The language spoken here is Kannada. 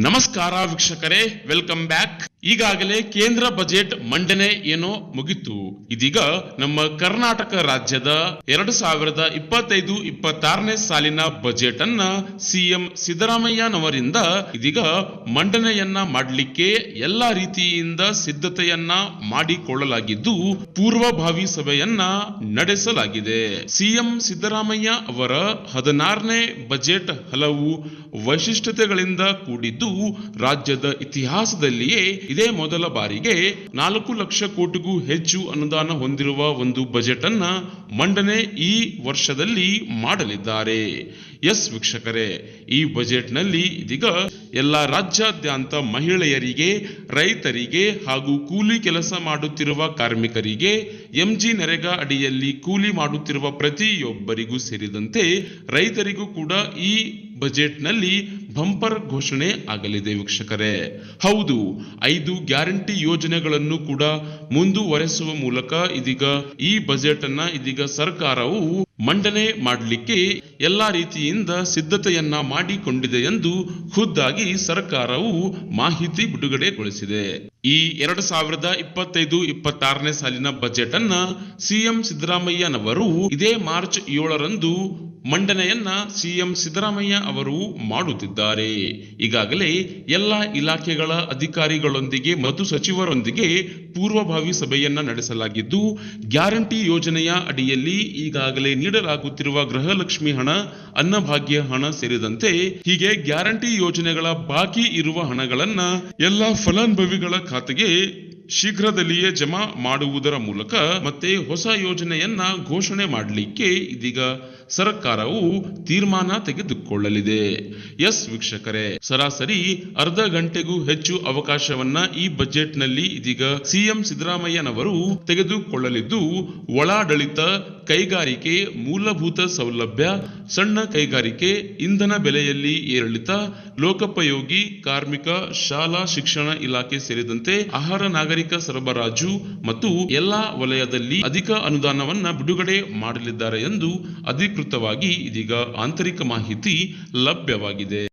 ನಮಸ್ಕಾರ ವೀಕ್ಷಕರೇ, ವೆಲ್ಕಮ್ ಬ್ಯಾಕ್. ಈಗಾಗಲೇ ಕೇಂದ್ರ ಬಜೆಟ್ ಮಂಡನೆ ಏನೋ ಮುಗಿತು. ಇದೀಗ ನಮ್ಮ ಕರ್ನಾಟಕ ರಾಜ್ಯದ 2025-26ನೇ ಸಾಲಿನ ಬಜೆಟ್ ಅನ್ನ ಸಿಎಂ ಸಿದ್ದರಾಮಯ್ಯನವರಿಂದ ಇದೀಗ ಮಂಡನೆಯನ್ನ ಮಾಡಲಿಕ್ಕೆ ಎಲ್ಲಾ ರೀತಿಯಿಂದ ಸಿದ್ಧತೆಯನ್ನ ಮಾಡಿಕೊಳ್ಳಲಾಗಿದ್ದು ಪೂರ್ವಭಾವಿ ಸಭೆಯನ್ನ ನಡೆಸಲಾಗಿದೆ. ಸಿಎಂ ಸಿದ್ದರಾಮಯ್ಯ ಅವರ 16ನೇ ಬಜೆಟ್ ಹಲವು ವೈಶಿಷ್ಟ್ಯತೆಗಳಿಂದ ಕೂಡಿದ್ದು ರಾಜ್ಯದ ಇತಿಹಾಸದಲ್ಲಿಯೇ ಇದೇ ಮೊದಲ ಬಾರಿಗೆ 4 ಲಕ್ಷ ಕೋಟಿಗೂ ಹೆಚ್ಚು ಅನುದಾನ ಹೊಂದಿರುವ ಒಂದು ಬಜೆಟ್ ಅನ್ನ ಮಂಡನೆ ಈ ವರ್ಷದಲ್ಲಿ ಮಾಡಲಿದ್ದಾರೆ. ಎಸ್ ವೀಕ್ಷಕರೇ, ಈ ಬಜೆಟ್ ನಲ್ಲಿ ಇದೀಗ ಎಲ್ಲ ರಾಜ್ಯಾದ್ಯಂತ ಮಹಿಳೆಯರಿಗೆ, ರೈತರಿಗೆ ಹಾಗೂ ಕೂಲಿ ಕೆಲಸ ಮಾಡುತ್ತಿರುವ ಕಾರ್ಮಿಕರಿಗೆ, ಎಂಜಿ ನರೇಗಾ ಅಡಿಯಲ್ಲಿ ಕೂಲಿ ಮಾಡುತ್ತಿರುವ ಪ್ರತಿಯೊಬ್ಬರಿಗೂ ಸೇರಿದಂತೆ ರೈತರಿಗೂ ಕೂಡ ಈ ಬಜೆಟ್ ನಲ್ಲಿ ಬಂಪರ್ ಘೋಷಣೆ ಆಗಲಿದೆ ವೀಕ್ಷಕರೇ. ಹೌದು, 5 ಗ್ಯಾರಂಟಿ ಯೋಜನೆಗಳನ್ನು ಕೂಡ ಮುಂದುವರೆಸುವ ಮೂಲಕ ಇದೀಗ ಈ ಬಜೆಟ್ ಅನ್ನ ಇದೀಗ ಸರ್ಕಾರವು ಮಂಡನೆ ಮಾಡಲಿಕ್ಕೆ ಎಲ್ಲಾ ರೀತಿಯಿಂದ ಸಿದ್ಧತೆಯನ್ನ ಮಾಡಿಕೊಂಡಿದೆ ಎಂದು ಖುದ್ದಾಗಿ ಸರ್ಕಾರವು ಮಾಹಿತಿ ಬಿಡುಗಡೆಗೊಳಿಸಿದೆ. ಈ 2025-26ನೇ ಸಾಲಿನ ಬಜೆಟ್ ಅನ್ನ ಸಿಎಂ ಸಿದ್ದರಾಮಯ್ಯನವರು ಇದೇ ಮಾರ್ಚ್ 7ರಂದು ಮಂಡನೆಯನ್ನ ಸಿಎಂ ಸಿದ್ದರಾಮಯ್ಯ ಅವರು ಮಾಡುತ್ತಿದ್ದಾರೆ. ಈಗಾಗಲೇ ಎಲ್ಲ ಇಲಾಖೆಗಳ ಅಧಿಕಾರಿಗಳೊಂದಿಗೆ ಮತ್ತು ಸಚಿವರೊಂದಿಗೆ ಪೂರ್ವಭಾವಿ ಸಭೆಯನ್ನ ನಡೆಸಲಾಗಿದ್ದು, ಗ್ಯಾರಂಟಿ ಯೋಜನೆಯ ಅಡಿಯಲ್ಲಿ ಈಗಾಗಲೇ ನೀಡಲಾಗುತ್ತಿರುವ ಗೃಹಲಕ್ಷ್ಮಿ ಹಣ, ಅನ್ನಭಾಗ್ಯ ಹಣ ಸೇರಿದಂತೆ ಹೀಗೆ ಗ್ಯಾರಂಟಿ ಯೋಜನೆಗಳ ಬಾಕಿ ಇರುವ ಹಣಗಳನ್ನ ಎಲ್ಲ ಫಲಾನುಭವಿಗಳ ಖಾತೆಗೆ ಶೀಘ್ರದಲ್ಲಿಯೇ ಜಮಾ ಮಾಡುವುದರ ಮೂಲಕ ಮತ್ತೆ ಹೊಸ ಯೋಜನೆಯನ್ನ ಘೋಷಣೆ ಮಾಡಲಿಕ್ಕೆ ಇದೀಗ ಸರ್ಕಾರವು ತೀರ್ಮಾನ ತೆಗೆದುಕೊಳ್ಳಲಿದೆ. ಎಸ್ ವೀಕ್ಷಕರೇ, ಸರಾಸರಿ ಅರ್ಧ ಗಂಟೆಗೂ ಹೆಚ್ಚು ಅವಕಾಶವನ್ನ ಈ ಬಜೆಟ್ ನಲ್ಲಿ ಇದೀಗ ಸಿಎಂ ಸಿದ್ದರಾಮಯ್ಯನವರು ತೆಗೆದುಕೊಳ್ಳಲಿದ್ದು, ಒಳಾಡಳಿತ, ಕೈಗಾರಿಕೆ, ಮೂಲಭೂತ ಸೌಲಭ್ಯ, ಸಣ್ಣ ಕೈಗಾರಿಕೆ, ಇಂಧನ ಬೆಲೆಯಲ್ಲಿ ಏರಿಳಿತ, ಲೋಕೋಪಯೋಗಿ, ಕಾರ್ಮಿಕ, ಶಾಲಾ ಶಿಕ್ಷಣ ಇಲಾಖೆ ಸೇರಿದಂತೆ ಆಹಾರ ನಾಗರಿಕ ಸರಬರಾಜು ಮತ್ತು ಎಲ್ಲಾ ವಲಯದಲ್ಲಿ ಅಧಿಕ ಅನುದಾನವನ್ನ ಬಿಡುಗಡೆ ಮಾಡಲಿದ್ದಾರೆ ಎಂದು ಅಧಿಕೃತವಾಗಿ ಇದೀಗ ಆಂತರಿಕ ಮಾಹಿತಿ ಲಭ್ಯವಾಗಿದೆ.